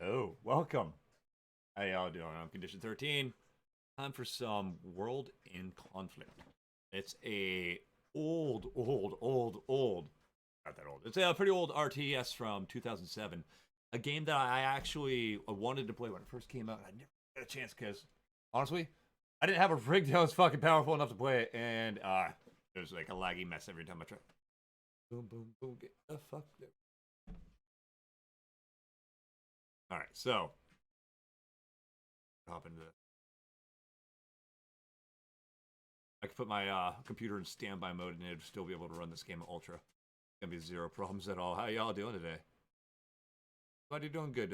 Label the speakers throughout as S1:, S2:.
S1: Hello, welcome. How y'all doing? I'm Condition 13. Time for some World in Conflict. It's a old, not that old. It's a pretty old RTS from 2007. A game that I actually wanted to play when it first came out. I never got a chance because, honestly, I didn't have a rig that was fucking powerful enough to play it, and it was like a laggy mess every time I tried. Boom, boom, boom, get the fuck there. Alright, so hop into this. I could put my computer in standby mode and it'd still be able to run this game at ultra. Gonna be zero problems at all. How y'all doing today? Glad you're doing good,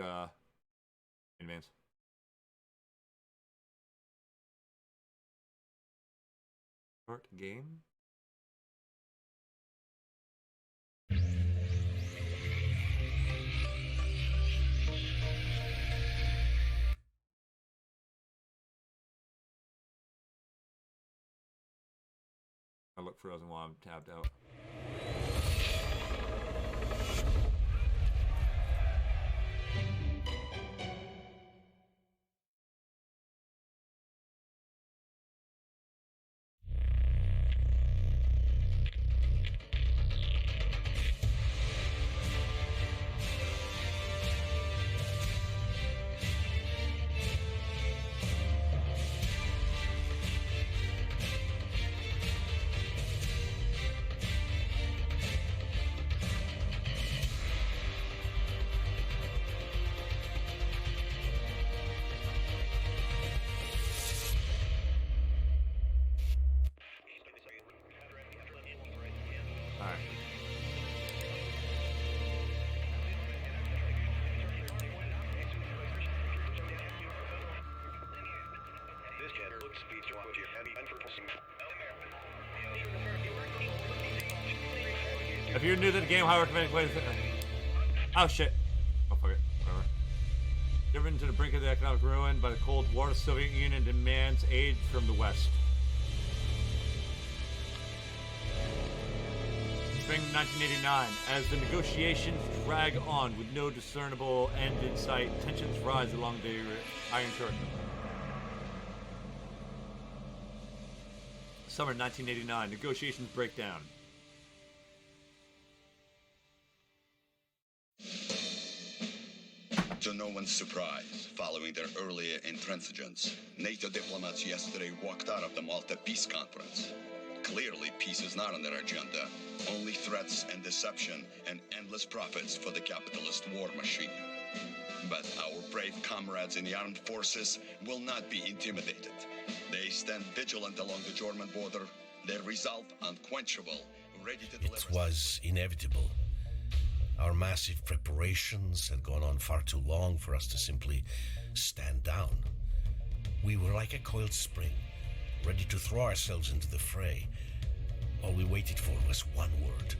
S1: advance. Start game. I look frozen while I'm tabbed out. If you're new to the game, I recommend playing. Oh shit! Oh fuck it. Whatever. Driven to the brink of the economic ruin by the Cold War, the Soviet Union demands aid from the West. Spring 1989, as the negotiations drag on with no discernible end in sight, tensions rise along the Iron Curtain. Summer 1989, negotiations break down.
S2: To no one's surprise, following their earlier intransigence, NATO diplomats yesterday walked out of the Malta Peace Conference. Clearly, peace is not on their agenda. Only threats and deception and endless profits for the capitalist war machine. But our brave comrades in the armed forces will not be intimidated. They stand vigilant along the German border, their resolve unquenchable, ready to deliver.
S3: It was inevitable. Our massive preparations had gone on far too long for us to simply stand down. We were like a coiled spring, ready to throw ourselves into the fray. All we waited for was one word: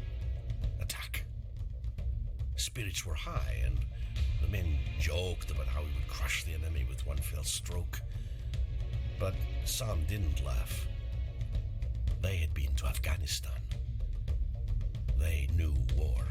S3: attack. Spirits were high, and the men joked about how we would crush the enemy with one fell stroke. But some didn't laugh. They had been to Afghanistan. They knew war.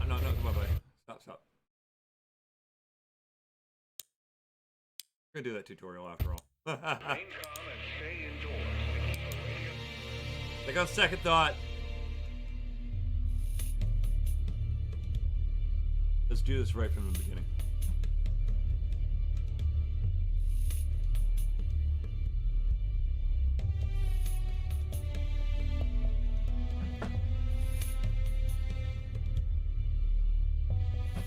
S1: No, come on, buddy. Stop. We're gonna do that tutorial after all. Like on second thought, let's do this right from the beginning.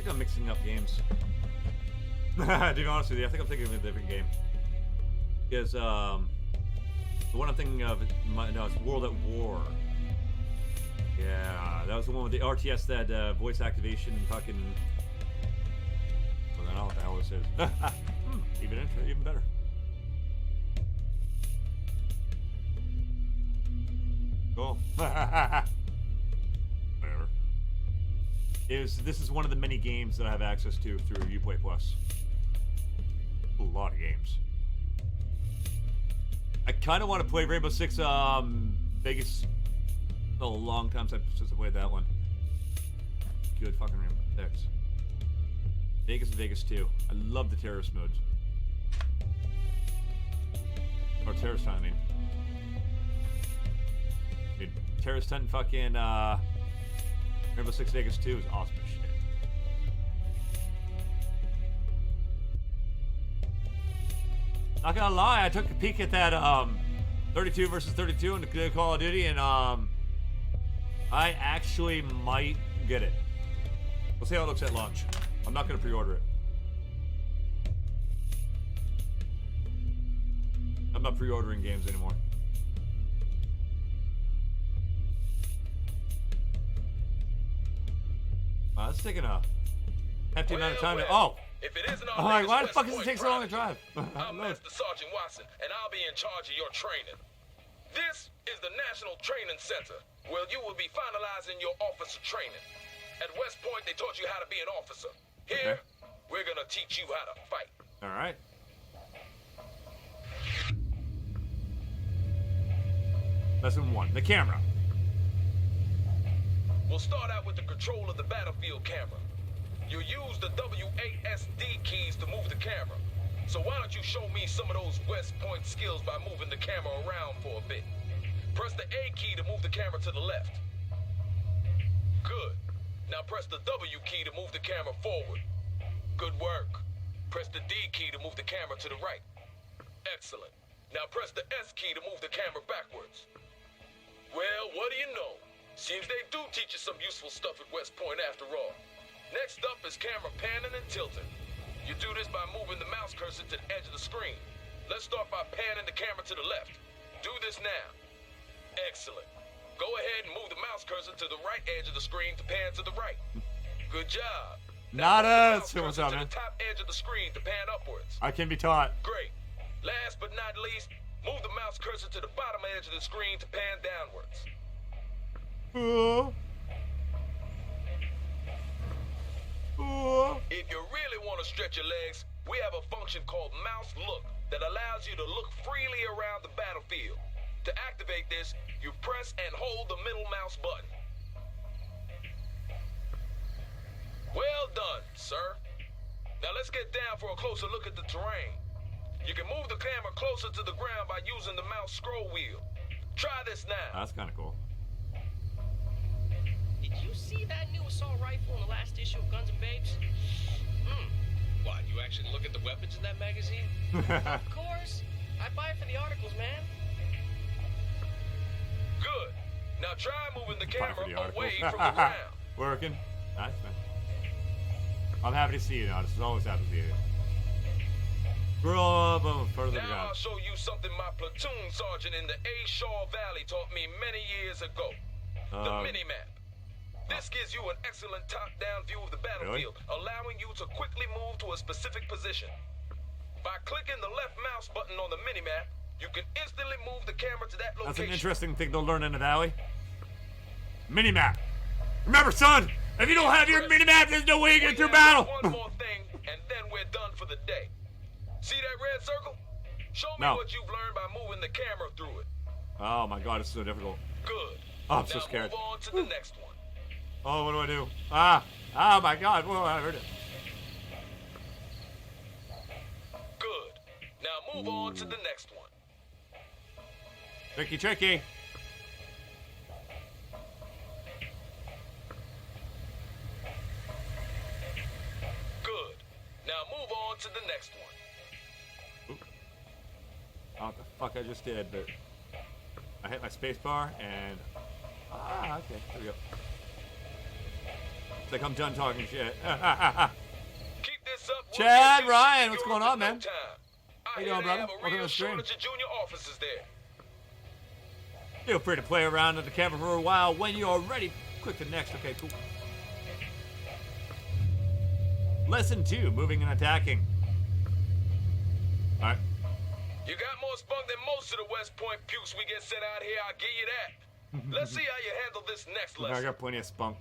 S1: I'm mixing up games. To be honest with you, I think I'm thinking of a different game. Because the one I'm thinking of, no, it's World at War. Yeah, that was the one with the RTS that voice activation and fucking. Well, I don't know what the hell this is. Even better. Whatever. This is one of the many games that I have access to through Uplay Plus. A lot of games. I kind of want to play Rainbow Six Vegas. A long time since I played that one. Good fucking Rainbow Six. Vegas and Vegas 2. I love the terrorist modes. Or terrorist hunt, I mean. Dude, terrorist hunt and fucking Rainbow Six Vegas 2 is awesome as shit. Not gonna lie, I took a peek at that 32 versus 32 in the Call of Duty, and I actually might get it. We'll see how it looks at launch. I'm not gonna pre-order it. I'm not pre-ordering games anymore. Wow, that's taking a hefty amount of time to. Oh!
S4: If it isn't
S1: I'm like, why the fuck does it take so long to drive?
S4: I'm Master Sergeant Watson, and I'll be in charge of your training. This is the National Training Center, where you will be finalizing your officer training. At West Point, they taught you how to be an officer. Here, we're gonna teach you how to fight.
S1: All right. Lesson 1, the camera.
S4: We'll start out with the control of the battlefield camera. You use the WASD keys to move the camera. So why don't you show me some of those West Point skills by moving the camera around for a bit. Press the A key to move the camera to the left. Good. Now press the W key to move the camera forward. Good work. Press the D key to move the camera to the right. Excellent. Now press the S key to move the camera backwards. Well, what do you know? Seems they do teach you some useful stuff at West Point after all. Next up is camera panning and tilting. You do this by moving the mouse cursor to the edge of the screen. Let's start by panning the camera to the left. Do this now. Excellent. Go ahead and move the mouse cursor to the right edge of the screen to pan to the right. Good job.
S1: Not us.
S4: Now move
S1: What's
S4: the mouse cursor
S1: up,
S4: to
S1: man?
S4: the top edge of the screen to pan upwards.
S1: I can be taught.
S4: Great. Last but not least, move the mouse cursor to the bottom edge of the screen to pan downwards. If you really want to stretch your legs, we have a function called mouse look that allows you to look freely around the battlefield. To activate this, you press and hold the middle mouse button. Well done, sir. Now let's get down for a closer look at the terrain. You can move the camera closer to the ground by using the mouse scroll wheel. Try this now.
S1: That's kind of cool.
S5: Did you see that new assault rifle in the last issue of Guns and Babes? What, you actually look at the weapons in that magazine? Of course. I buy it for the articles, man.
S4: Good. Now try moving the
S1: Fine for
S4: camera
S1: the articles.
S4: away from the ground.
S1: Working. Nice, man. I'm happy to see you now. This is always happy to see you. Grow up further
S4: Now
S1: down.
S4: I'll show you something my platoon sergeant in the A. Shaw Valley taught me many years ago. The mini-map. This gives you an excellent top-down view of the battlefield, allowing you to quickly move to a specific position. By clicking the left mouse button on the mini-map, you can instantly move the camera to that location.
S1: That's an interesting thing to learn in the valley. Minimap. Remember, son, if you don't have your minimap, there's no way you get through battle.
S4: One more thing, and then we're done for the day. See that red circle? Show me what you've learned by moving the camera through it.
S1: Oh my god, it's so difficult.
S4: Good.
S1: Oh, I'm so
S4: now
S1: scared.
S4: Move on to the next one.
S1: Oh, what do I do? Oh my god, whoa, I heard it.
S4: Good. Now move on to the next one.
S1: Tricky, tricky.
S4: Good. Now move on to the next one.
S1: Oop. I don't know what the fuck I just did, but I hit my space bar and okay, there we go. It's like I'm done talking shit.
S4: Keep this up. We'll
S1: Chad,
S4: get you
S1: Ryan, what's
S4: secured
S1: going on,
S4: in no
S1: man?
S4: time.
S1: How you
S4: I
S1: doing,
S4: hear they
S1: brother?
S4: have a
S1: Welcome to
S4: real
S1: the stream.
S4: shortage of junior officers there.
S1: Feel free to play around at the camera for a while. When you are ready, click the next. Okay, cool. Lesson 2, moving and attacking. Alright.
S4: You got more spunk than most of the West Point pukes we get sent out here, I'll give you that. Let's see how you handle this next
S1: I
S4: lesson.
S1: got plenty of spunk.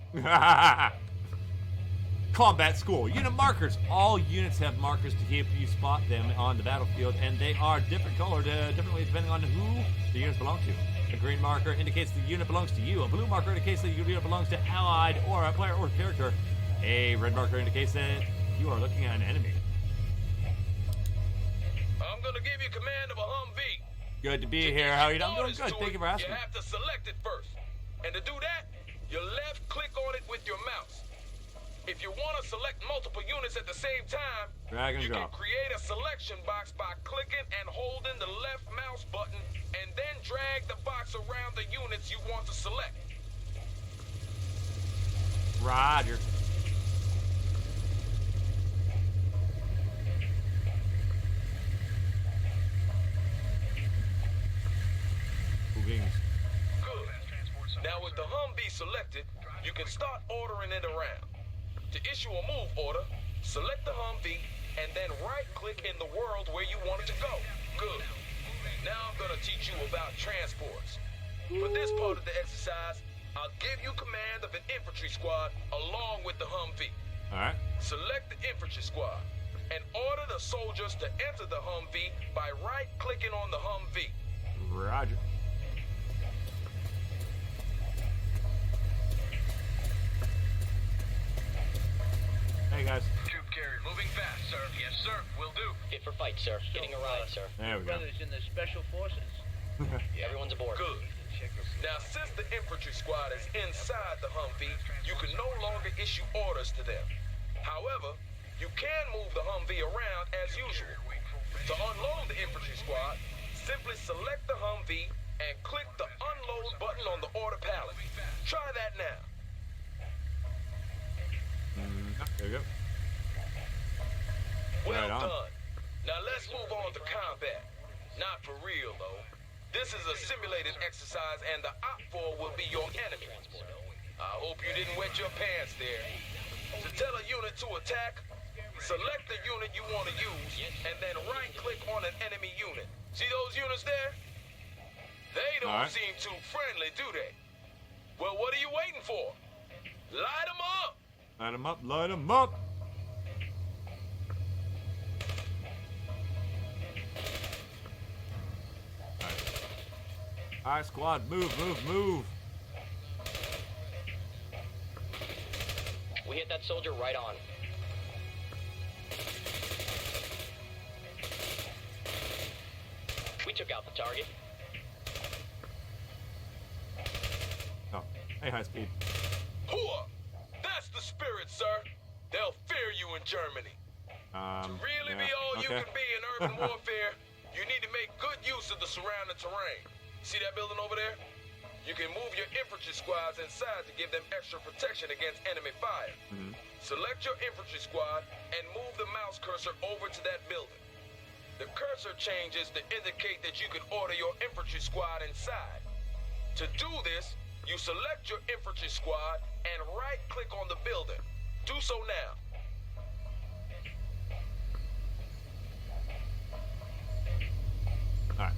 S1: Combat school. Unit markers. All units have markers to help you spot them on the battlefield, and they are different colored differently depending on who the units belong to. A green marker indicates the unit belongs to you. A blue marker indicates that your unit belongs to allied or a player or character. A red marker indicates that you are looking at an enemy.
S4: I'm gonna give you command of a Humvee.
S1: Good to be here. How are you doing? I'm doing good. Thank you for asking.
S4: You have to select it first. And to do that, you left click on it with your mouse. If you want to select multiple units at the same time,
S1: Drag and
S4: you can
S1: drop.
S4: create a selection box by clicking and holding the left mouse button and then drag the box around the units you want to select.
S1: Roger. Wings.
S4: Good. Now with the Humvee selected, you can start ordering it around. To issue a move order, select the Humvee and then right-click in the world where you want it to go. Good. Now I'm gonna teach you about transports. For this part of the exercise, I'll give you command of an infantry squad along with the Humvee.
S1: All right.
S4: Select the infantry squad and order the soldiers to enter the Humvee by right-clicking on the Humvee.
S1: Roger. Hey guys.
S4: Troop carrier moving fast, sir. Yes, sir. Will do.
S5: Fit for fight, sir. Getting a ride, sir.
S1: There we go.
S6: Brothers in the special forces.
S5: Everyone's aboard.
S4: Good. Now, since the infantry squad is inside the Humvee, you can no longer issue orders to them. However, you can move the Humvee around as usual. To unload the infantry squad, simply select the Humvee and click the unload button on the order pallet. Try that now.
S1: There we go.
S4: Well
S1: Right on.
S4: done. Now let's move on to combat. Not for real, though. This is a simulated exercise, and the Op-4 will be your enemy. I hope you didn't wet your pants there. To tell a unit to attack, select the unit you want to use, and then right-click on an enemy unit. See those units there? They don't
S1: All right.
S4: seem too friendly, do they? Well, what are you waiting for? Light them up!
S1: Light them up. Light them up. All right, squad. Move, move, move.
S5: We hit that soldier right on. We took out the target.
S1: Oh, hey, high speed.
S4: Hooah! That's the spirit, sir. They'll fear you in Germany. To really
S1: yeah,
S4: be all you
S1: okay.
S4: can be in urban warfare, you need to make good use of the surrounding terrain. See that building over there? You can move your infantry squads inside to give them extra protection against enemy fire. Select your infantry squad and move the mouse cursor over to that building. The cursor changes to indicate that you can order your infantry squad inside. To do this, you select your infantry squad and right-click on the building. Do so now.
S1: All right.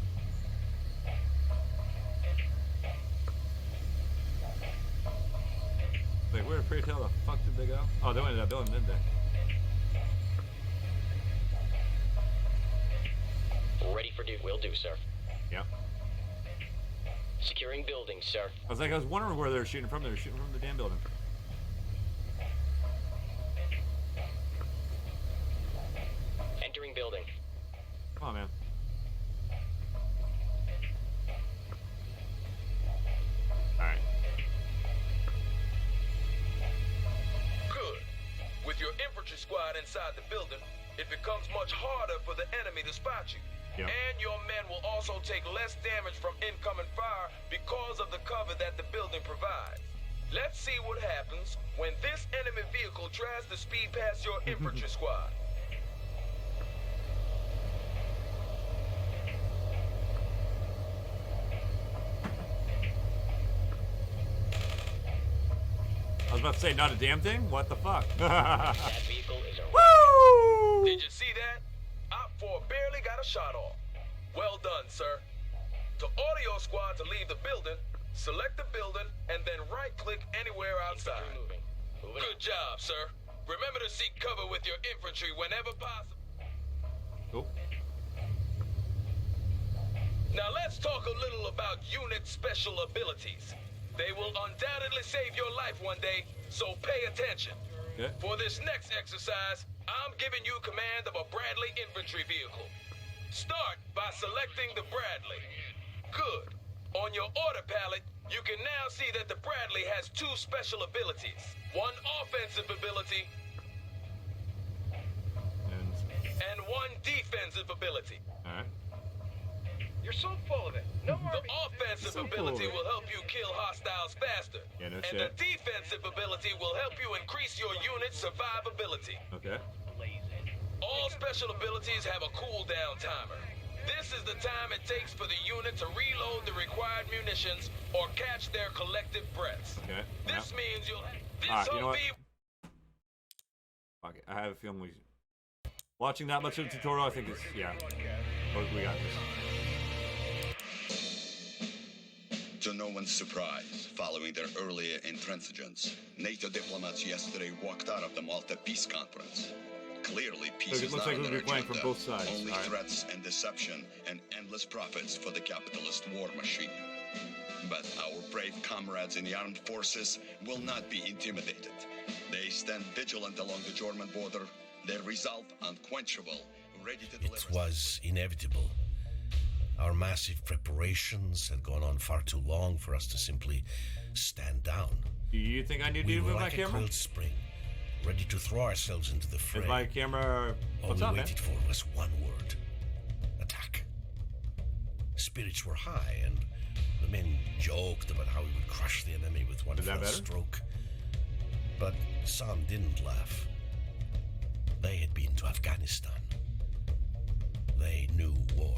S1: Wait, where, pray tell, the fuck did they go? Oh, they went to that building, didn't they?
S5: Ready for duty. Will do, sir.
S1: Yep.
S5: Securing buildings, sir.
S1: I was wondering where they were shooting from. They were shooting from the damn building.
S5: Entering building.
S1: Come on, man. Alright.
S4: Good. With your infantry squad inside the building, it becomes much harder for the enemy to spot you.
S1: Yep.
S4: And your men will also take less damage from incoming fire because of the cover that the building provides. Let's see what happens when this enemy vehicle tries to speed past your infantry squad.
S1: I was about to say, not a damn thing? What the fuck?
S5: That vehicle is a
S1: Woo!
S4: Did you see that? Op-4 barely got a shot off. Well done, sir. To order your squad to leave the building, select the building, and then right-click anywhere outside.
S5: Moving.
S4: Good job, sir. Remember to seek cover with your infantry whenever possible.
S1: Cool.
S4: Now let's talk a little about unit special abilities. They will undoubtedly save your life one day, so pay attention.
S1: Okay.
S4: For this next exercise, I'm giving you command of a Bradley infantry vehicle. Start by selecting the Bradley. Good. On your order palette, you can now see that the Bradley has two special abilities. One offensive ability and one defensive ability.
S1: All right.
S5: You're so full of it. No more.
S4: The offensive
S1: So
S4: ability
S1: cool.
S4: will help you kill hostiles faster.
S1: Yeah, no
S4: and
S1: shit.
S4: the defensive ability will help you increase your unit's survivability.
S1: Okay.
S4: All special abilities have a cooldown timer. This is the time it takes for the unit to reload the required munitions or catch their collective breaths.
S1: Okay.
S4: This means you'll... This
S1: Alright, you know what?
S4: be...
S1: Fuck it. I have a feeling we... Watching that much of the tutorial, I think it's... Yeah. We got this.
S2: To no one's surprise, following their earlier intransigence, NATO diplomats yesterday walked out of the Malta Peace Conference. Clearly, peace
S1: Look, it
S2: is
S1: looks
S2: not
S1: like
S2: on
S1: we'll
S2: their
S1: be playing from
S2: agenda,
S1: both sides.
S2: only
S1: All right.
S2: threats and deception and endless profits for the capitalist war machine. But our brave comrades in the armed forces will not be intimidated. They stand vigilant along the German border, their resolve unquenchable, ready to deliver...
S3: It was inevitable. Our massive preparations had gone on far too long for us to simply stand down.
S1: Do you think I need to
S3: We were
S1: move my
S3: like a
S1: camera?
S3: coiled spring, ready to throw ourselves into the fray.
S1: Is my camera...
S3: All
S1: What's
S3: we
S1: up, man?
S3: waited for was one word: attack. Spirits were high, and the men joked about how we would crush the enemy with one
S1: Is that
S3: fell
S1: better?
S3: stroke. But some didn't laugh. They had been to Afghanistan. They knew war.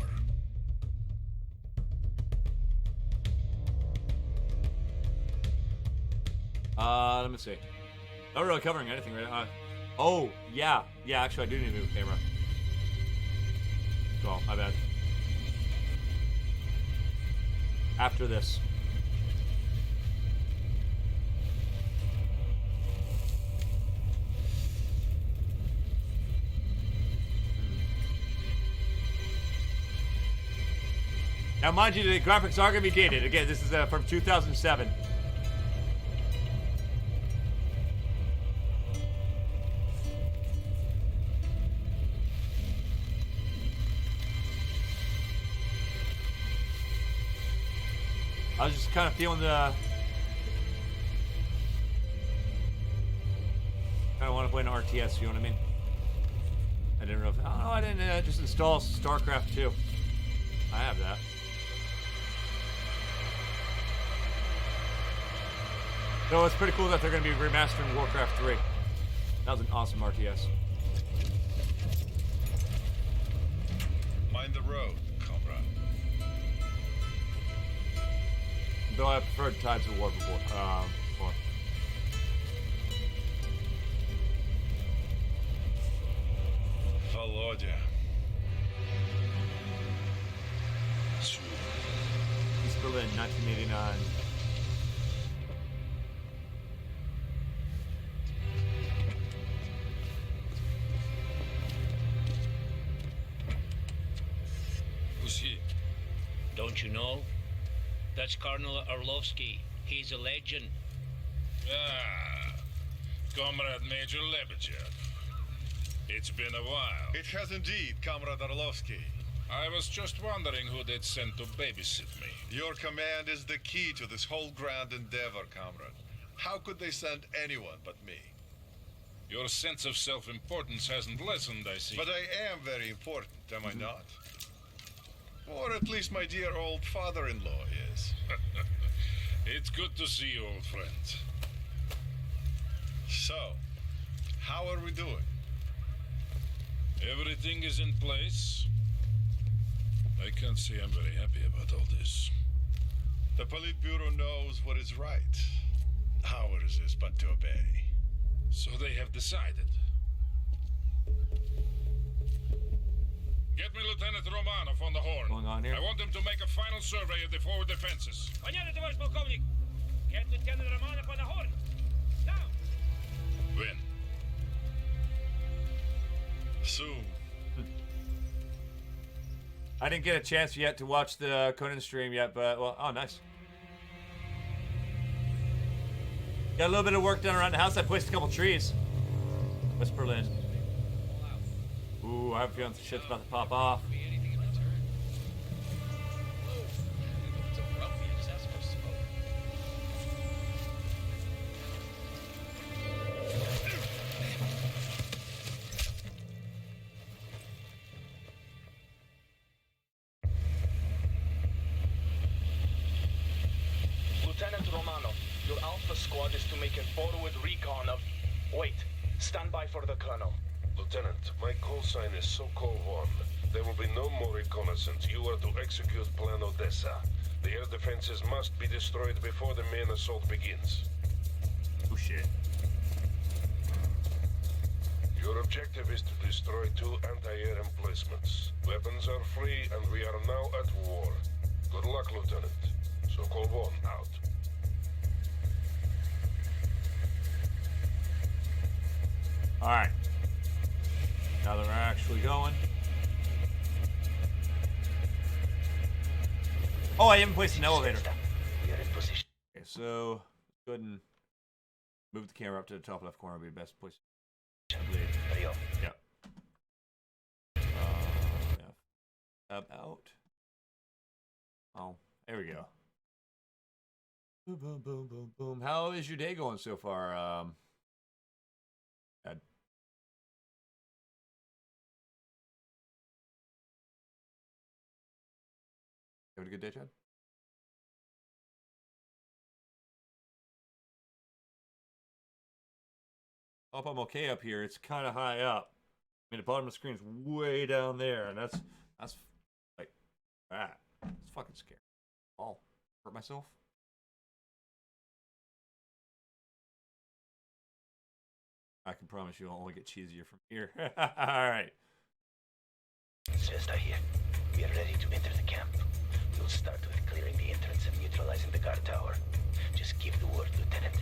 S1: Let me see. Not really covering anything right now. Oh, yeah. Yeah, actually, I do need a new camera. Oh, my bad. After this. Now, mind you, the graphics are going to be dated. Again, this is from 2007. I was just kind of feeling the... I kind of want to play an RTS, you know what I mean? I didn't know if... Oh, I didn't just install StarCraft 2. I have that. So it's pretty cool that they're going to be remastering Warcraft 3. That was an awesome RTS.
S6: Mind the road, comrade.
S1: Though I preferred Tides of War before. More.
S6: Volodya.
S1: East Berlin, 1989.
S6: Who's he?
S7: Don't you know? That's Colonel Orlovsky. He's a legend.
S6: Ah, Comrade Major Lebedev. It's been a while.
S8: It has indeed, Comrade Orlovsky.
S6: I was just wondering who they'd sent to babysit me.
S8: Your command is the key to this whole grand endeavor, comrade. How could they send anyone but me?
S6: Your sense of self-importance hasn't lessened, I see.
S8: But I am very important, am I not? Or at least my dear old father-in-law is.
S6: It's good to see you, old friend.
S8: So, how are we doing?
S6: Everything is in place. I can't say I'm very happy about all this.
S8: The Politburo knows what is right. Ours is but to obey.
S6: So they have decided. Get me Lieutenant Romanov on the horn.
S1: Going on here?
S6: I want him to make a final survey of the forward defenses.
S7: Понятно, товарищ полковник. Get Lieutenant Romanov on the horn. Now.
S6: When? Soon.
S1: I didn't get a chance yet to watch the Conan stream yet, but, well, oh, nice. Got a little bit of work done around the house. I placed a couple trees. West Berlin. Ooh, I have a feeling shit's about to pop off.
S5: Be anything in return. Whoa. It's a grumpy. I just asked for smoke.
S9: Lieutenant Romanov, your Alpha squad is to make a forward recon of... Wait. Stand by for the Colonel.
S10: Lieutenant, my call sign is Sokol 1. There will be no more reconnaissance. You are to execute Plan Odessa. The air defenses must be destroyed before the main assault begins.
S1: Oh, shit.
S10: Your objective is to destroy 2 anti-air emplacements. Weapons are free and we are now at war. Good luck, Lieutenant. Sokol 1 out.
S1: Alright. Now that we're actually going. Oh, I haven't placed an elevator.
S9: We are in position.
S1: Okay, so let's go ahead and move the camera up to the top left corner. Would be the best place.
S9: Hurry up.
S1: Yep. Yeah. Up, out. Oh, there we go. Boom, boom, boom, boom, boom. How is your day going so far? Ed? You having a good day, Chad? Hope I'm okay up here. It's kind of high up. I mean, the bottom of the screen is way down there, and that's like that. It's fucking scary. Oh, hurt myself. I can promise you I'll only get cheesier from here. All right.
S9: Zvezda here. We are ready to enter the camp. We'll start with clearing the entrance and neutralizing the guard tower. Just give the word, Lieutenant.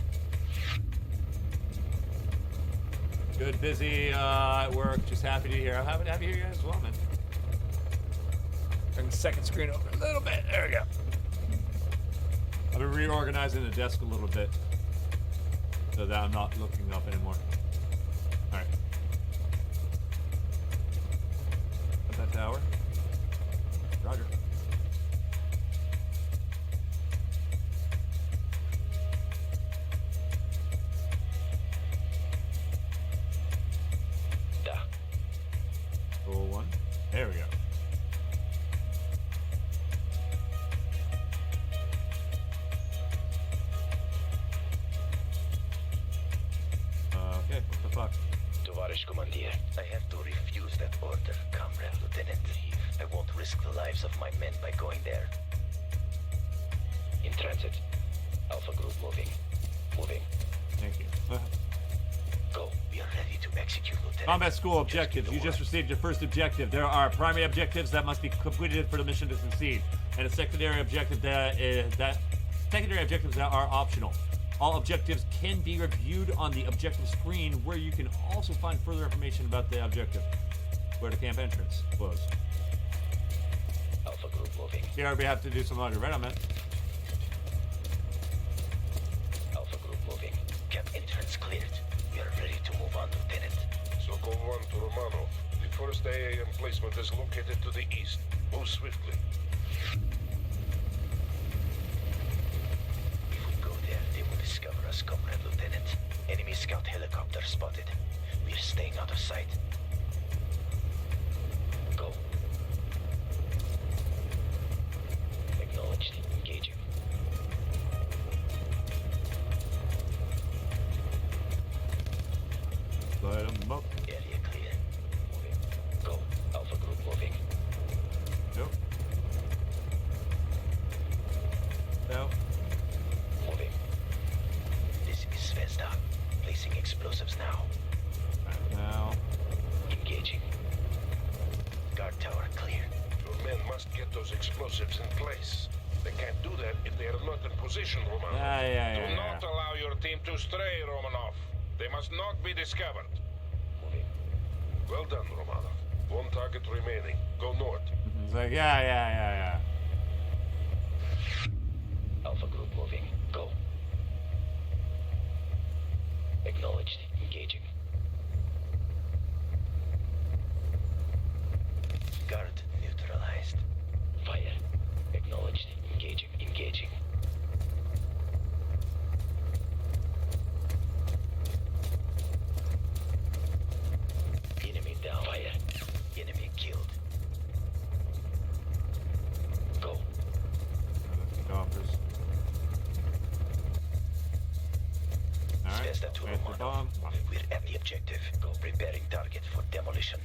S1: Good, busy at work. Just happy to hear. I'm happy to have you here as well, man. Turn the second screen over a little bit. There we go. I've been reorganizing the desk a little bit so that I'm not looking up anymore. All right. Up that tower. Roger.
S9: Da.
S1: Roll one. There we go. Okay, what the fuck?
S9: Tovarish Commandeer, I have to refuse that order, Comrade Lieutenant. I won't risk the lives of my men by going there. In transit. Alpha Group moving. Moving.
S1: Thank you.
S9: Go. We are ready to execute, Lieutenant.
S1: Combat school objectives. You just received your first objective. There are primary objectives that must be completed for the mission to succeed, and a secondary objective secondary objectives that are optional. All objectives can be reviewed on the objective screen, where you can also find further information about the objective. Where the camp entrance was.
S9: Alpha Group moving.
S1: Here we have to do some laundry. Right on, man.
S9: Alpha Group moving. Camp entrance cleared. We are ready to move on, Lieutenant.
S10: Sokol 1 to Romanov. The first AA emplacement is located to the east. Move swiftly.
S9: If we go there, they will discover us, Comrade Lieutenant. Enemy scout helicopter spotted. We are staying out of sight. Go. Acknowledged. Engaging.
S1: Light 'em up.
S9: Area clear. Moving. Go. Alpha Group moving.
S1: Nope. No.
S9: Moving. This is Zvezda. Placing explosives now.
S1: Right now.
S9: tower clear.
S10: Your men must get those explosives in place. They can't do that if they are not in position, Romanov. Do not allow your team to stray, Romanov. They must not be discovered.
S9: Moving.
S10: Well done, Romanov. One target remaining. Go north.
S1: He's like, yeah.
S9: Alpha group moving. Go. Acknowledged. Engaging. Guard neutralized. Fire. Acknowledged. Engaging. Engaging. Enemy down. Fire. Enemy killed. Go.
S1: Offers. Alright,
S9: Svesta to
S1: plant the
S9: Romanov.
S1: bomb.
S9: We're at the objective. Go. Preparing target for demolition.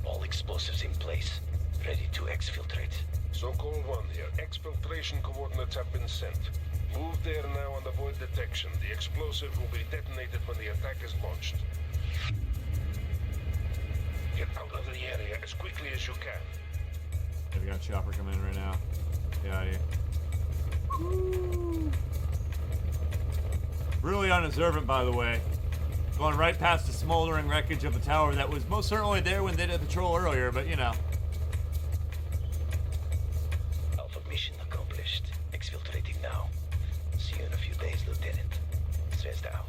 S9: All explosives in place. Ready to exfiltrate.
S10: Sokol 1 here. Exfiltration coordinates have been sent. Move there now and avoid detection. The explosive will be detonated when the attack is launched. Get out of the area as quickly as you can.
S1: Yeah, we got a chopper coming in right now. Get out of here. Woo. Really unobservant, by the way. Going right past the smoldering wreckage of the tower that was most certainly there when they did a patrol earlier, but you know.
S9: Alpha mission accomplished. Exfiltrating now. See you in a few days, Lieutenant. Svesta out.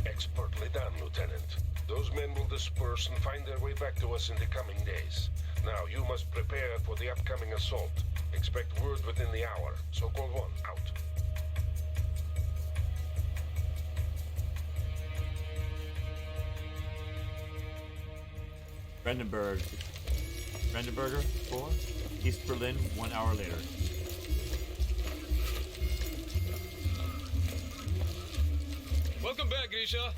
S10: Expertly done, Lieutenant. Those men will disperse and find their way back to us in the coming days. Now, you must prepare for the upcoming assault. Expect word within the hour. Sokol 1, out.
S1: Brandenburger 4, East Berlin 1 hour later.
S11: Welcome back, Grisha.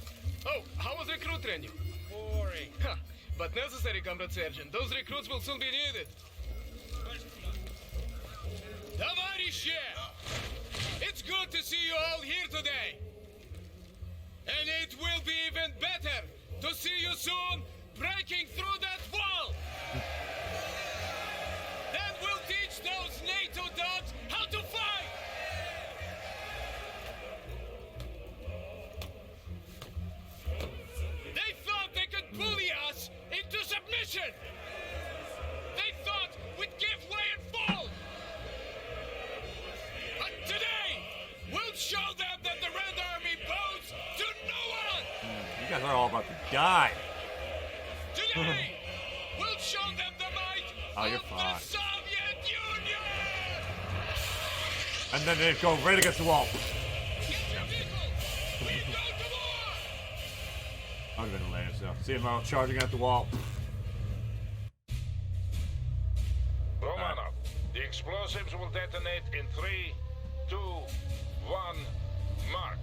S11: Oh, how was recruit training? Boring. But necessary, Comrade Sergeant. Those recruits will soon be needed. Товарищи! It's good to see you all here today. And it will be even better to see you soon breaking through that wall. Then we'll teach those NATO dogs how to fight. They thought they could bully us into submission. They thought we'd give way and fall. But today, we'll show them that the Red Army bows to no one.
S1: You guys are all about to die.
S11: Today, we'll show them the might
S1: Oh, you're
S11: of
S1: fine.
S11: the Soviet Union.
S1: And then they go right against the wall. I would have been later, so. See him out charging at the wall.
S10: Romanov, the explosives will detonate in 3, 2, 1, mark.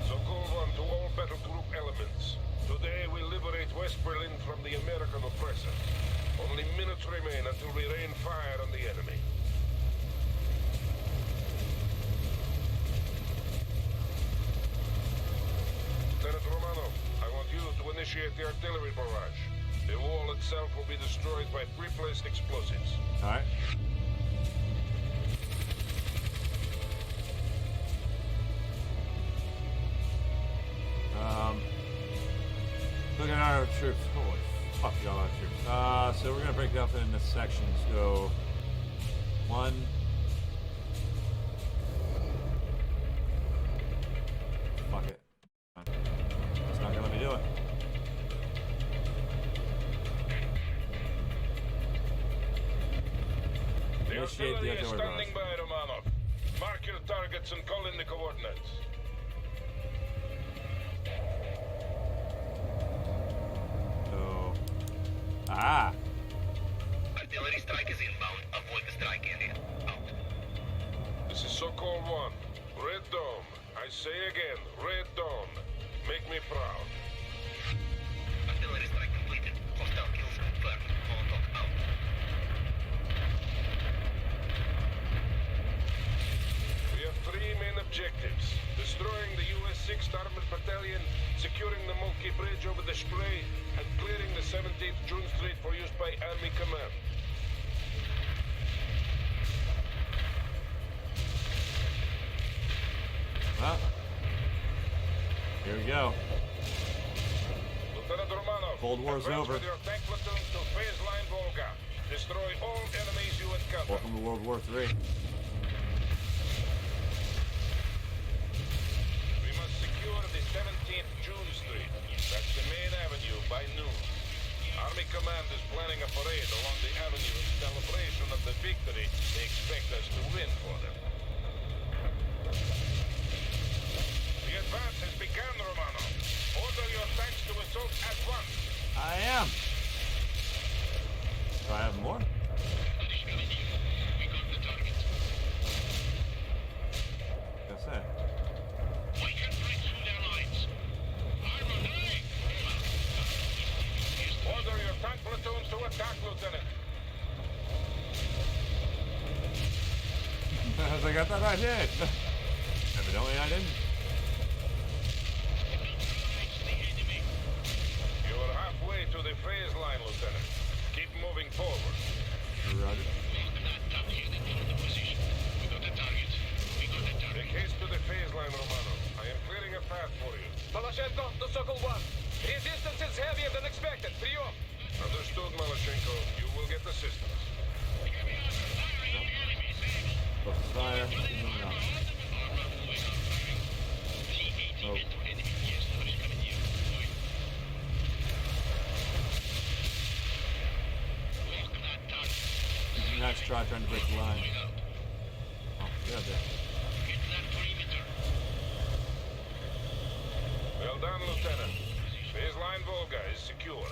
S10: Sokol 1 to all battle group elements. Today we liberate West Berlin from the American oppressor. Only minutes remain until we rain fire on the enemy. Lieutenant Romanov, I want you to initiate the artillery barrage. The wall itself will be destroyed by pre-placed explosives.
S1: Alright. Look at our troops. Holy fuck, we got a lot of troops. So we're gonna break it up into sections. Go 1. Fuck it. It's not gonna let me do it.
S10: The
S1: Initiate the
S10: artillery is
S1: artillery
S10: standing by, Romanov. Mark your targets and call in the coordinates.
S1: So, ah,
S9: Artillery strike is inbound. Avoid the strike area. Out.
S10: This is Sokol 1. Red Dome. I say again, Red Dome. Make me proud.
S9: Artillery strike completed. Hostile kills confirmed. Molotov out.
S10: objectives. Destroying the U.S. 6th Armored Battalion, securing the Mulkey Bridge over the Spree, and clearing the 17th June Street for use by Army Command.
S1: Well, here we go.
S10: Lieutenant Romanov,
S1: Cold War's
S10: advance
S1: over.
S10: with your tank platoon to phase line Volga. Destroy all enemies you encounter.
S1: Welcome to World War III.
S10: We must secure the 17th June Street. That's the main avenue by noon. Army Command is planning a parade along the avenue in celebration of the victory they expect us to win for them. The advance has begun, Romanov. Order your tanks to assault at once.
S1: I am. Do I have more? That's it.
S7: We can break through their lines. Armor, ready!
S10: Order your tank platoons to attack, Lieutenant.
S1: I was like, I thought I did. Evidently I didn't.
S10: You are halfway to the phase line, Lieutenant. Keep moving forward.
S1: Roger.
S10: Make haste to the phase line, Romanov. I am clearing a path for you.
S4: Maloshenko to Sokol 1. Resistance is heavier than expected. Прием.
S10: Understood, Maloshenko. You will get assistance.
S1: Fire. Oh. Nice try trying to break the line. Oh, yeah, there.
S10: Well done, Lieutenant. Phase line Volga is secure.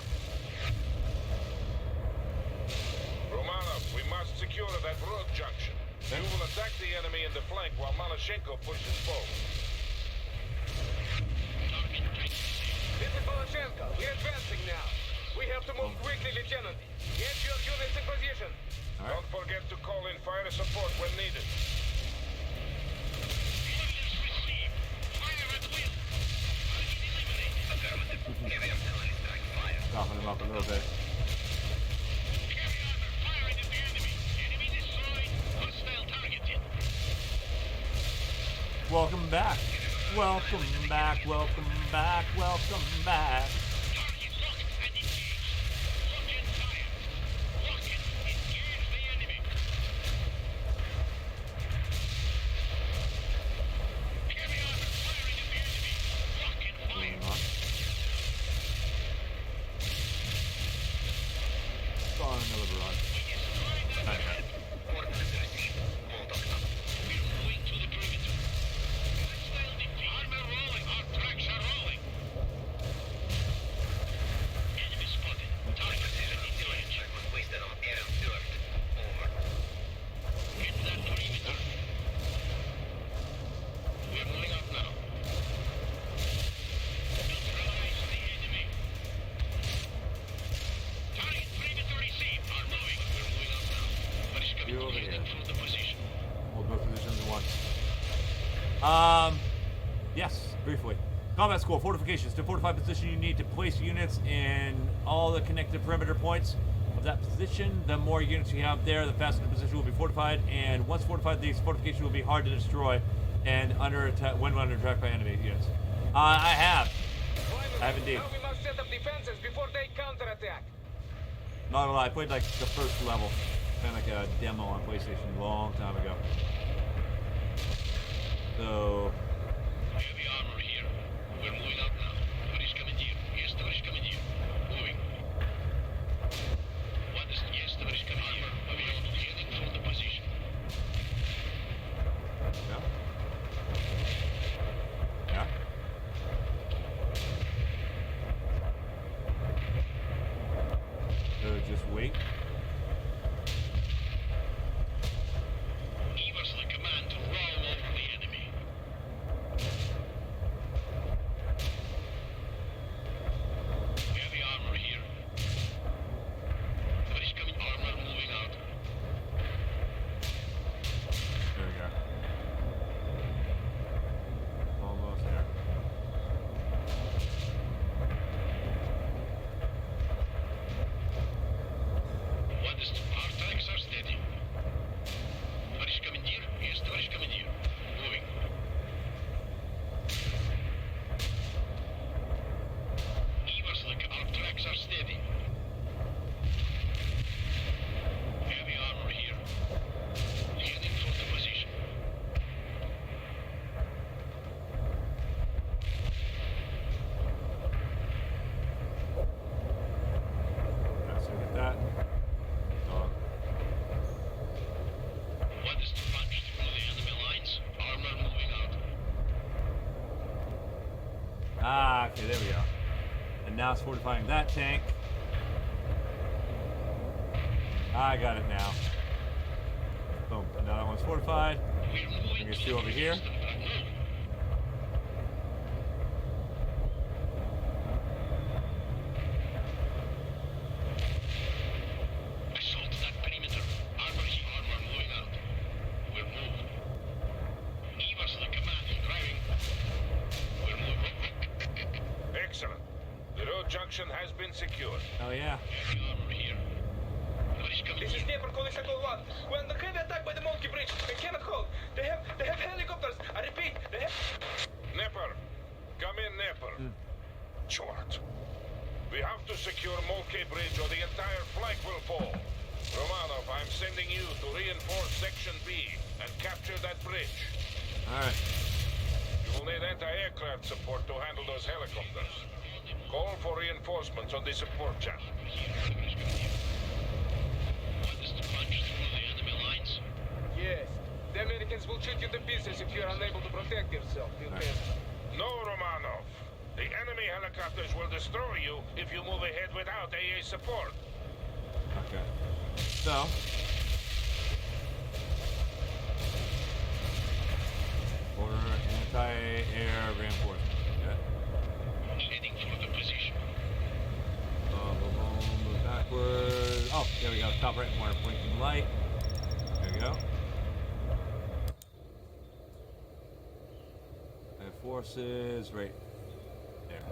S10: Romanov, we must secure that road junction. You will attack the enemy in the flank while Maloshenko pushes forward.
S4: This is Maloshenko. We're advancing now. We have to move quickly, Lieutenant. Get your units in position.
S10: Don't forget to call in fire support when needed.
S1: Soften him up a little bit. Welcome back. Welcome back. Welcome back. Welcome back. Yes, briefly. Combat school, fortifications. To fortify position, you need to place units in all the connected perimeter points of that position. The more units you have there, the faster the position will be fortified. And once fortified, these fortifications will be hard to destroy and under attack when under attack by enemy units. I have indeed.
S4: Now we must set up defenses before they counterattack.
S1: Not gonna lie, I played like the first level, kind of like a demo on PlayStation a long time ago. So.
S7: Heavy armor here. We're moving out now. Товарищ командир. Yes, товарищ командир. Moving. What is... Yes, товарищ командир. Avion heading for the position.
S1: Yeah. Yeah. So just wait.
S7: Give us the command to roll over the enemy.
S1: Okay, there we go. And now it's fortifying that tank. I got it now. Boom. And now that one's fortified. Bring us two over here.
S10: Excellent. The road junction has been secured.
S1: Oh yeah.
S4: This is Dapper calling Sector 1. We're under heavy attack by the Monkey Bridge. They cannot hold. They have helicopters. I repeat, they have...
S10: Nepper. Come in, Nepper. Short. We have to secure Monkey Bridge or the entire flank will fall. Romanov, I'm sending you to reinforce Section B and capture that bridge.
S1: Alright.
S10: You will need anti-aircraft support to handle those helicopters. Call for reinforcements on the support channel.
S4: Yes. The Americans will shoot you to pieces if you're unable to protect yourself.
S10: No, Romanov. The enemy helicopters will destroy you if you move ahead without AA support.
S1: Okay. So. Order anti-air reinforcement. Okay.
S7: Heading for the position.
S1: Boom, boom, boom, move backwards. Oh, there we go. Top right corner, blinking light. There we go. And forces right there.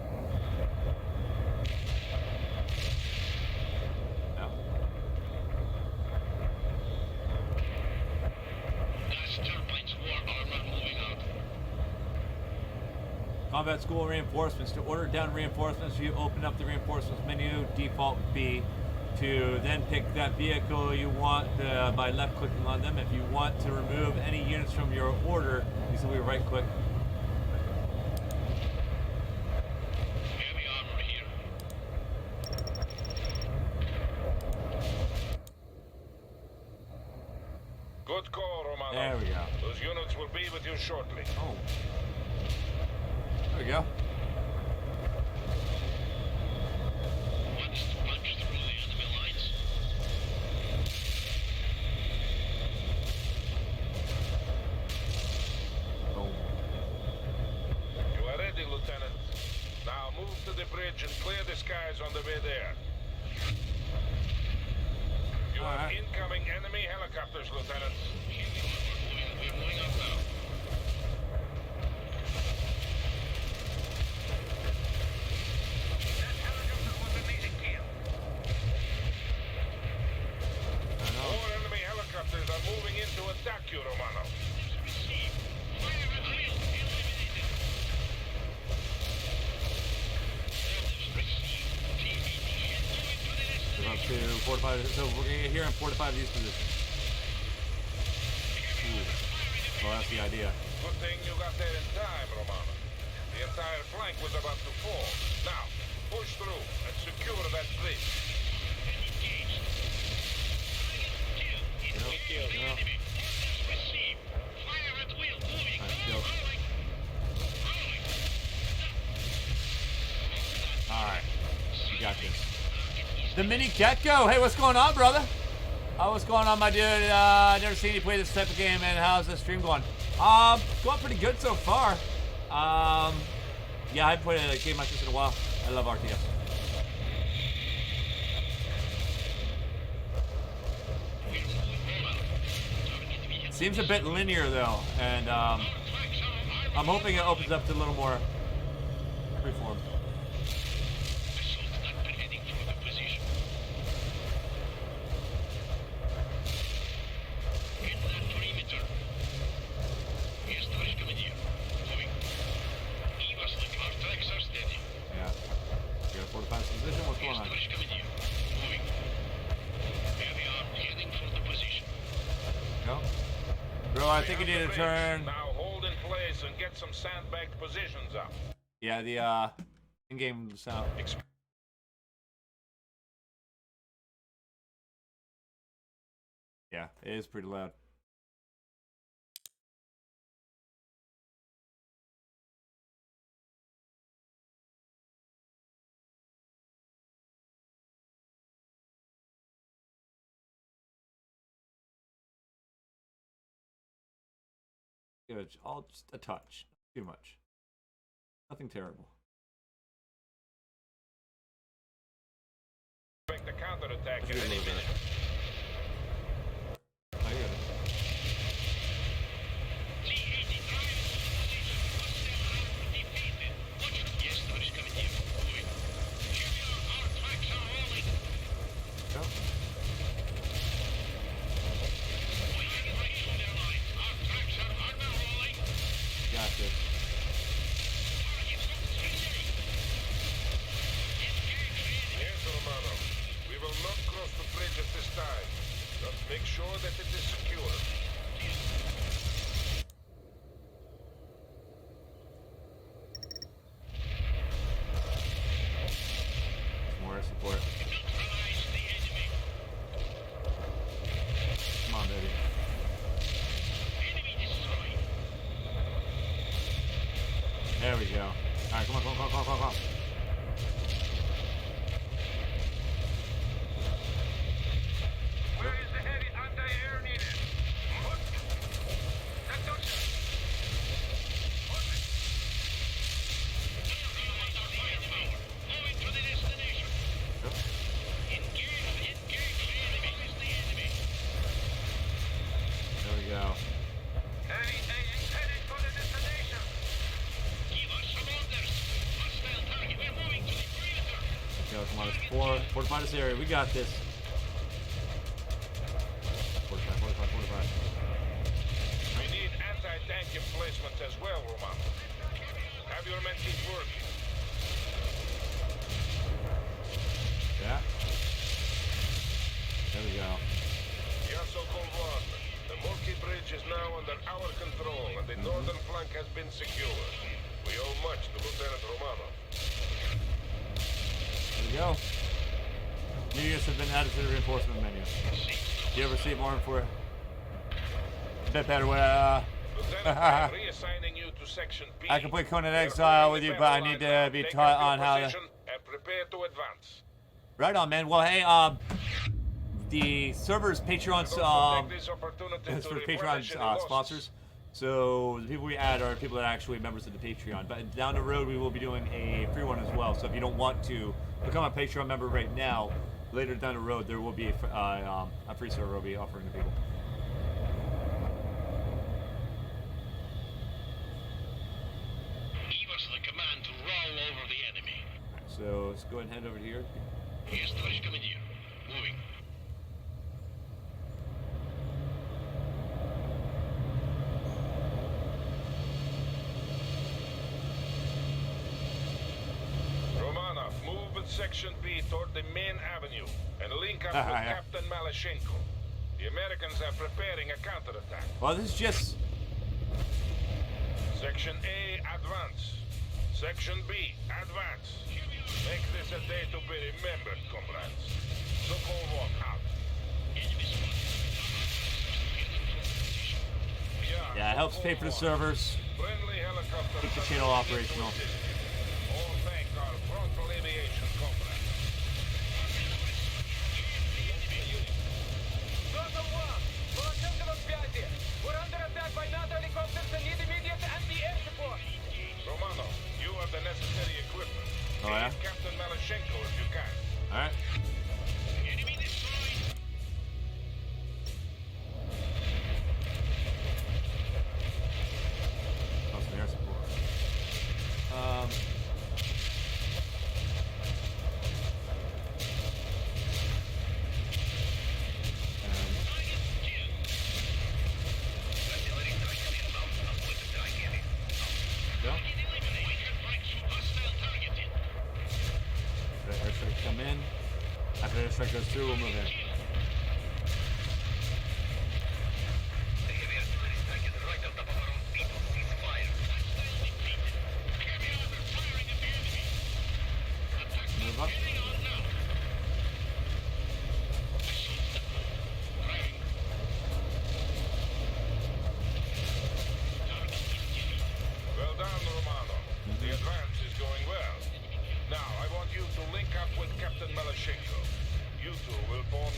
S1: Now.
S7: Gas turbines war armor moving out.
S1: Combat school reinforcements. To order down reinforcements, you open up the reinforcements menu, default B, to then pick that vehicle you want by left clicking on them. If you want to remove any units from your order, you simply right click.
S7: Heavy armor here.
S10: Good call, Romanov.
S1: There we go.
S10: Those units will be with you shortly.
S1: Oh. There we go.
S7: Wants to punch through the enemy lines.
S1: Boom.
S10: You are ready, Lieutenant. Now move to the bridge and clear the skies on the way there. You
S1: All
S10: have
S1: right.
S10: incoming enemy helicopters, Lieutenant.
S7: We're moving up now.
S10: More enemy helicopters are moving in to attack you, Romanov.
S1: We're up to fortify. So we're gonna get here and fortify these positions. Ooh. Well, that's the idea.
S10: Good thing you got there in time, Romanov. The entire flank was about to fall. Now, push through and secure that bridge.
S1: Yep. Alright. You got this. The Mini Ketko. Hey, what's going on, brother? What's going on, my dude? Never seen you play this type of game, and how's the stream going? Going pretty good so far. Yeah, I haven't played a game like this in a while. I love RTS. Seems a bit linear though, and I'm hoping it opens up to a little more freeform. Yeah. You got 45 position. What's going on? No. Bro, I think you need to turn.
S10: Now hold in place and get some sandbagged positions up.
S1: Yeah, the in-game sound. Yeah, it is pretty loud. Good, all just a touch, not too much. Nothing terrible.
S10: Expect a counterattack
S1: Just
S10: at
S1: a
S10: any
S1: little bit.
S10: minute.
S1: I got it. Yep. Got this.
S10: Yes, Romano. We will not cross the bridge at this time. Just make sure that it is secure.
S1: More support. Come on, baby. There we go. Alright, come on, come on, come on, come on, come on.
S10: Where is the heavy anti-air needed?
S1: There we go.
S10: Heavy is headed for the destination.
S1: Okay, come on, it's fortify this area. We got this. Fortify, fortify, fortify.
S10: We need anti-tank emplacements as well, Romano. Have your men keep working.
S1: Yeah. There we go.
S10: Yasso Convon, the Morky Bridge is now under our control and the northern flank has been secured. We owe much to Lieutenant Romano.
S1: There we go. New units have been added to the reinforcement menu. Do you ever see more for a bit better where
S10: Lieutenant, I'm reassigning you to Section B.
S1: I can play Conan Exile with you, but I need to be taught on how to.
S10: And prepare to advance.
S1: Right on, man. Well, hey, the server's Patreon's it's for Patreon sponsors. So the people we add are people that are actually members of the Patreon. But down the road, we will be doing a free one as well. So if you don't want to become a Patreon member right now, later down the road, there will be a free server we'll be offering to people.
S7: Give us the command to roll over the enemy.
S1: So let's go ahead and head over here.
S7: Yes, товарищ командир. Moving.
S10: Romanov, move with Section B toward the main avenue and link up with Captain Malashenko. The Americans are preparing a counterattack.
S1: Well, this is just...
S10: Section A, advance. Section B, advance. Make this a day to be remembered, comrades. Sokolov out.
S1: Yeah, it helps pay for the servers.
S10: Friendly helicopter.
S1: Keep the channel operational.
S10: All thank our frontal aviation comrades.
S11: We're under attack by NATO helicopters and need immediate anti-air support.
S10: Romano, you have the necessary equipment.
S1: Oh, yeah?
S10: Aid Captain Malashenko if you can.
S1: Alright. Oh, some air support. Come in. After the airstrike goes through, we'll move in. Move up.
S10: Well done, Romano. The advance is going well. Now, I want you to link up with Captain Malashenko. You two will form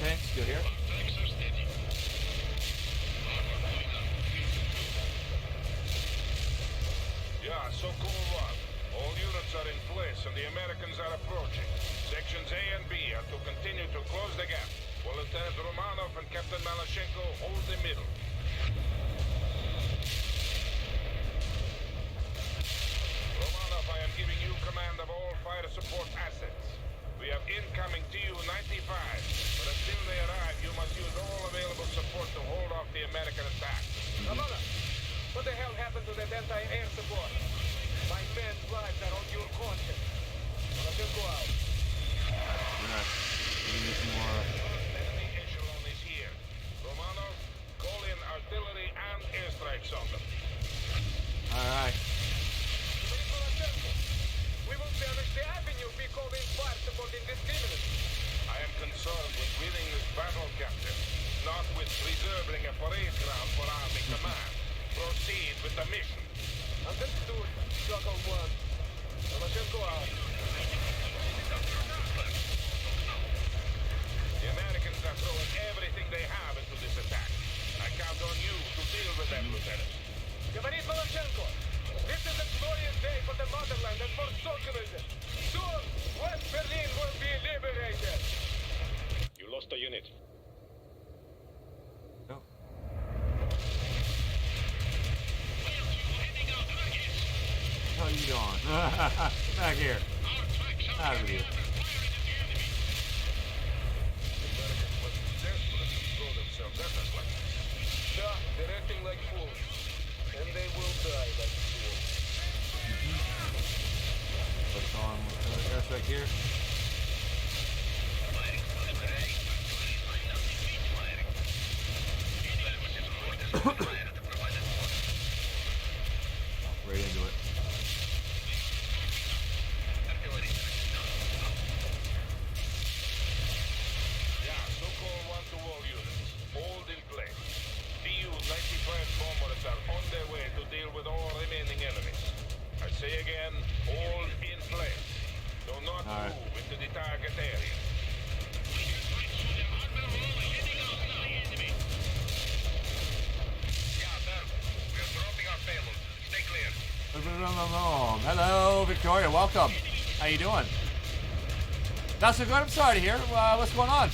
S1: tanks still here.
S10: Yeah, so cool one. All units are in place and the Americans are approaching. Sections A and B are to continue to close the gap, while Lieutenant Romanov and Captain Malashenko hold the middle. Romanov, I am giving you command of all fire support assets. We have incoming Tu-95, but until they arrive, you must use all available support to hold off the American attack.
S4: Romanov, what the hell happened to that anti-air support? My men's lives are on your conscience. Well, just go out.
S1: Alright. We need some more.
S10: Enemy echelon is here. Romanov, call in artillery and airstrikes on them.
S1: Alright.
S4: We will damage the avenue if we call in fire support indiscriminately.
S10: I am concerned with winning this battle, Captain, not with preserving a parade ground for Army command. Proceed with the mission.
S4: Understood, Chuckle One. Malashenko out.
S10: The Americans are throwing everything they have into this attack. I count on you to deal with them, Lieutenant.
S4: Говорит Malashenko. This is a glorious day for the motherland and for socialism. Soon, West Berlin will be liberated.
S10: You lost a unit.
S1: No. How you doing? Back here. Out of here.
S4: Yeah, they're acting like fools. And they will die like fools.
S1: What's on? Airstrike here. Right into it.
S10: Yeah, so call one to all units. Hold in place. Tu-95 bombers are on their way to deal with all remaining enemies. I say again, hold in place. Do not move into the target area.
S1: Hello, Victoria. Welcome. How you doing? Not so good. I'm sorry to hear. What's going on?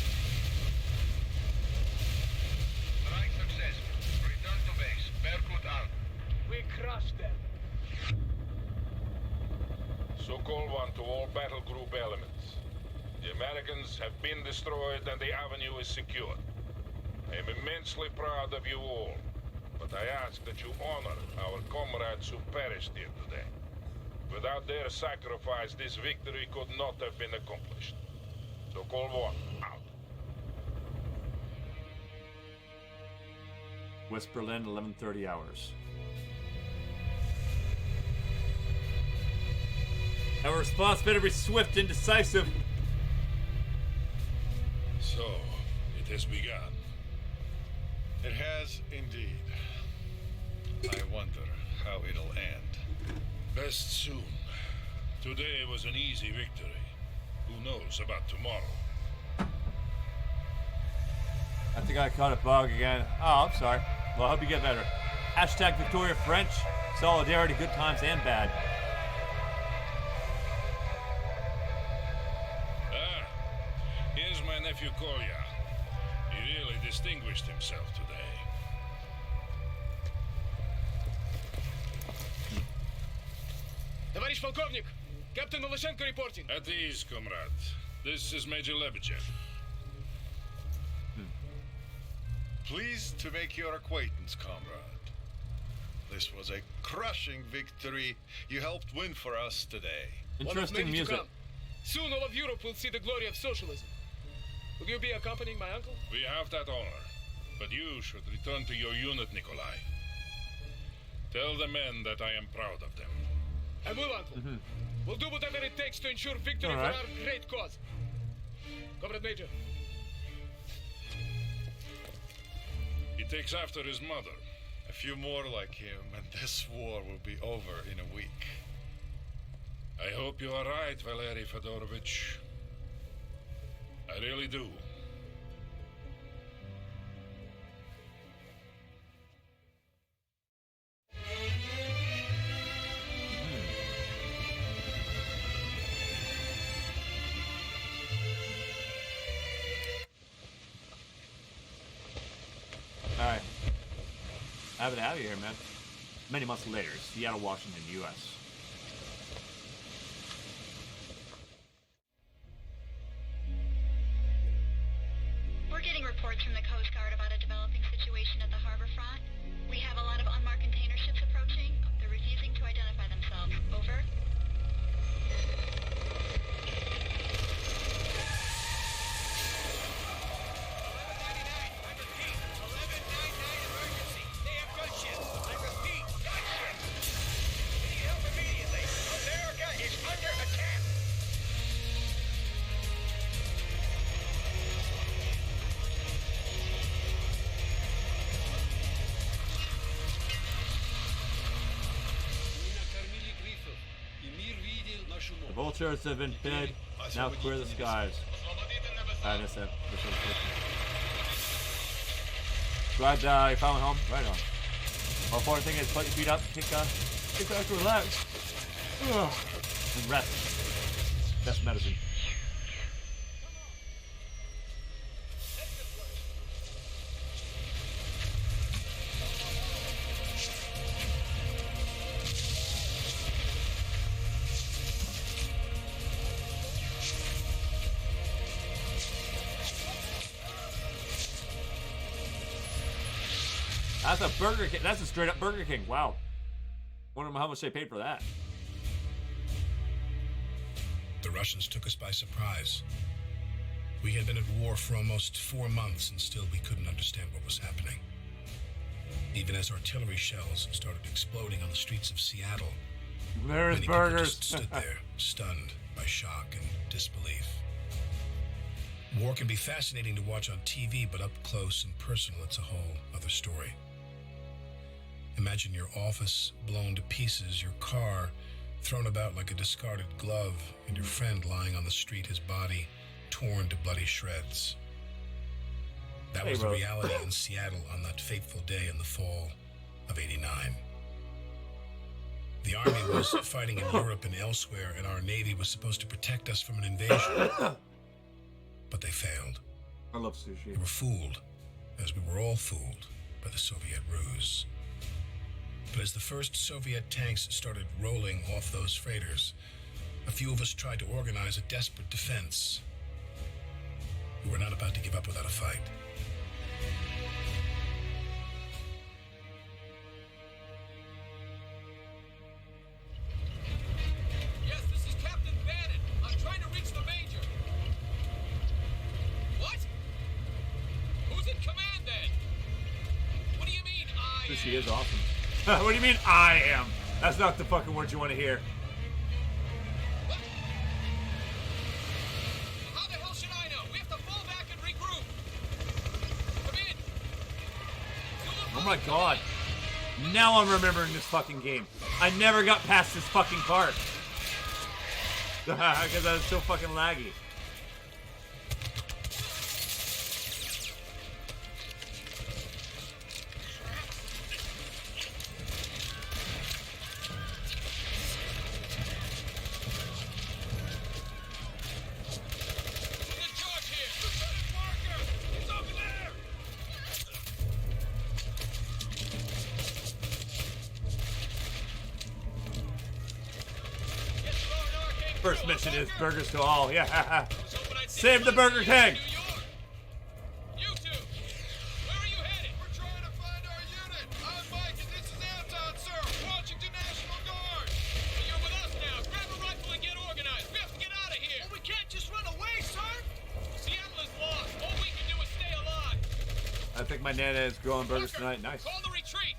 S4: We crushed them.
S10: So call one to all battle group elements. The Americans have been destroyed and the avenue is secure. I am immensely proud of you all, but I ask that you honor our comrades who perished here today. Without their sacrifice, this victory could not have been accomplished. So call one, out.
S1: West Berlin, 11:30 hours. Our response better be swift and decisive.
S6: So, it has begun.
S8: It has indeed. I wonder how it'll end.
S6: Best soon. Today was an easy victory. Who knows about tomorrow?
S1: I think I caught a bug again. Oh, I'm sorry. Well, I hope you get better. Hashtag Victoria French. Solidarity, good times and bad.
S6: Ah, here's my nephew Kolya. He really distinguished himself today.
S11: Товарищ полковник, Captain Malashenko reporting.
S6: At ease, comrade. This is Major Lebedev.
S8: Pleased to make your acquaintance, comrade. This was a crushing victory you helped win for us today.
S1: Interesting music.
S11: Soon all of Europe will see the glory of socialism. Will you be accompanying my uncle?
S6: We have that honor. But you should return to your unit, Nikolai. Tell the men that I am proud of them.
S11: I will, uncle. We'll do whatever it takes to ensure victory for our great cause. Comrade Major.
S6: He takes after his mother.
S8: A few more like him, and this war will be over in a week.
S6: I hope you are right, Valery Fedorovich. I really do.
S1: Happy to have you here, man. Many months later, Seattle, Washington, U.S.
S12: We're getting reports from the Coast Guard about a developing situation at the harbor front. We have a lot of unmarked container ships approaching. They're refusing to identify themselves. Over.
S1: The vultures have been fed. Now clear the skies. That's it. Glad you're finally home. Right on. More important thing is put your feet up, kick back, relax, and rest. Best medicine. That's a Burger King. That's a straight up Burger King. Wow. Wonder how much they paid for that.
S3: The Russians took us by surprise. We had been at war for almost 4 months, and still we couldn't understand what was happening. Even as artillery shells started exploding on the streets of Seattle,
S1: there's
S3: many
S1: burgers.
S3: people just stood there, stunned by shock and disbelief. War can be fascinating to watch on TV, but up close and personal, it's a whole other story. Imagine your office blown to pieces, your car thrown about like a discarded glove, and your friend lying on the street, his body torn to bloody shreds. That was the reality in Seattle on that fateful day in the fall of '89. The Army was fighting in Europe and elsewhere, and our Navy was supposed to protect us from an invasion. But they failed.
S1: I love sushi.
S3: We were fooled, as we were all fooled, by the Soviet ruse. But as the first Soviet tanks started rolling off those freighters, a few of us tried to organize a desperate defense. We were not about to give up without a fight.
S11: Yes, this is Captain Bannon. I'm trying to reach the Major. What? Who's in command then? What do you mean, I am?
S1: Sushi is awesome. What do you mean, I am? That's not the fucking word you want to hear.
S11: What? How the hell should I know? We have to fall back and regroup. Come in.
S1: Oh my god. Now I'm remembering this fucking game. I never got past this fucking part. Because I was so fucking laggy. First mission is burgers to all. Yeah. Save the Burger King.
S11: You two, where are you headed? We're trying to find our unit. I'm Mike and this is Anton, sir. Washington National Guard. You're with us now. Grab a rifle and get organized. We have to get out of here. Well, we can't just run away, sir. Seattle is lost. All we can do is stay alive.
S1: I think my nana is growing burgers tonight. Nice.
S11: Call the retreat.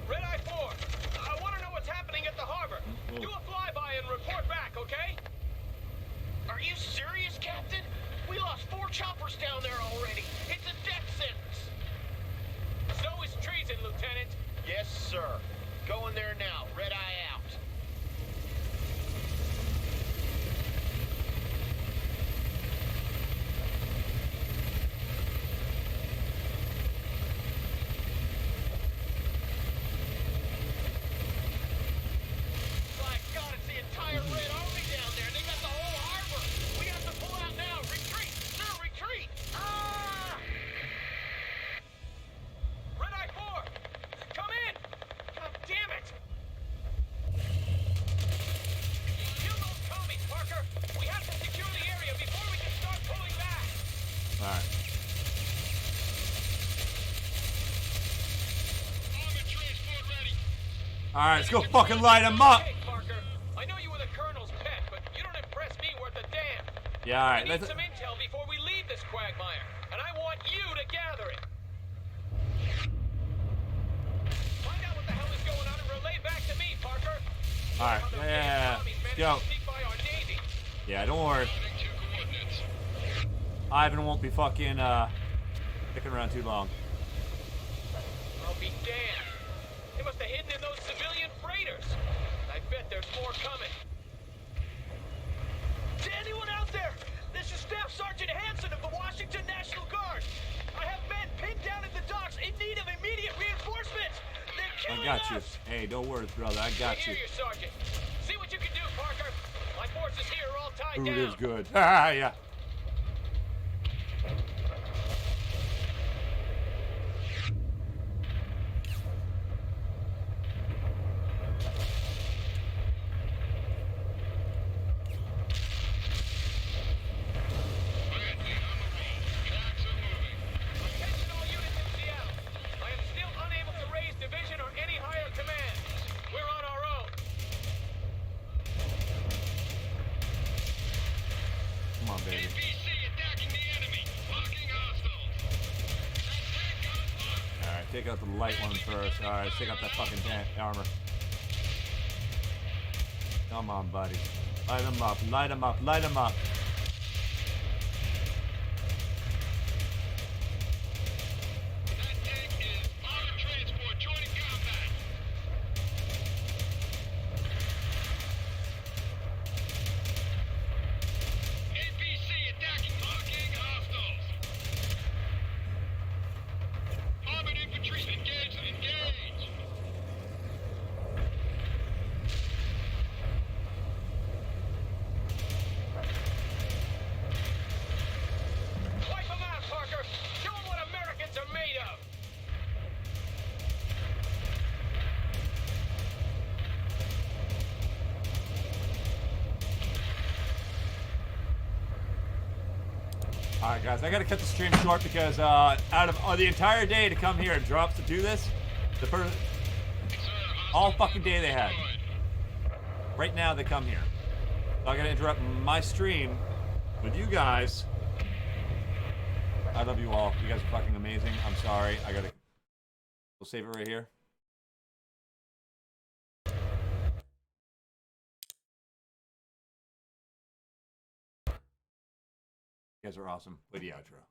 S11: Red Eye 4, I want to know what's happening at the harbor. Do a flyby and report back, okay? Are you serious, Captain? We lost 4 choppers down there already. It's a death sentence. So is treason, Lieutenant. Yes, sir. Going there now. Red Eye out. My God, it's the entire Red Army down there. They got the whole harbor. We have to pull out now. Retreat.
S1: Alright, let's go fucking light him up.
S5: Hey, Parker, I know you were the Colonel's pet, but you don't impress me worth a damn.
S1: Yeah, alright.
S5: I need some intel before we leave this quagmire, and I want you to gather it. Find out what the hell is going on and relay back to me, Parker.
S1: Alright, yeah. Let's go. Yeah, don't worry. Ivan won't be fucking, sticking around too long.
S5: I'll be damned. They must have hidden in those civilian freighters. I bet there's more coming. To anyone out there, this is Staff Sergeant Hanson of the Washington National Guard. I have men pinned down at the docks in need of immediate reinforcements. They're killing
S1: I got you.
S5: us.
S1: Hey, don't worry, brother. I got you.
S5: I hear you, Sergeant. See what you can do, Parker. My forces here are all tied
S1: Ooh,
S5: down.
S1: it is good. Ah, yeah.
S5: Attention all units in Seattle. I am still unable to raise division or any higher command. We're on our own.
S1: Come on, baby. Alright, take out the light one first. Alright, take out that fucking armor. Come on, buddy. Light him up, light him up, light him up.
S5: Wipe them out, Parker. Show them what Americans are made of.
S1: Alright, guys, I gotta cut the stream short because out of the entire day to come here and drops to do this, the first all fucking day they had. Right now they come here. So I gotta interrupt my stream with you guys. I love you all. You guys are fucking amazing. I'm sorry. We'll save it right here. You guys are awesome. Play the outro.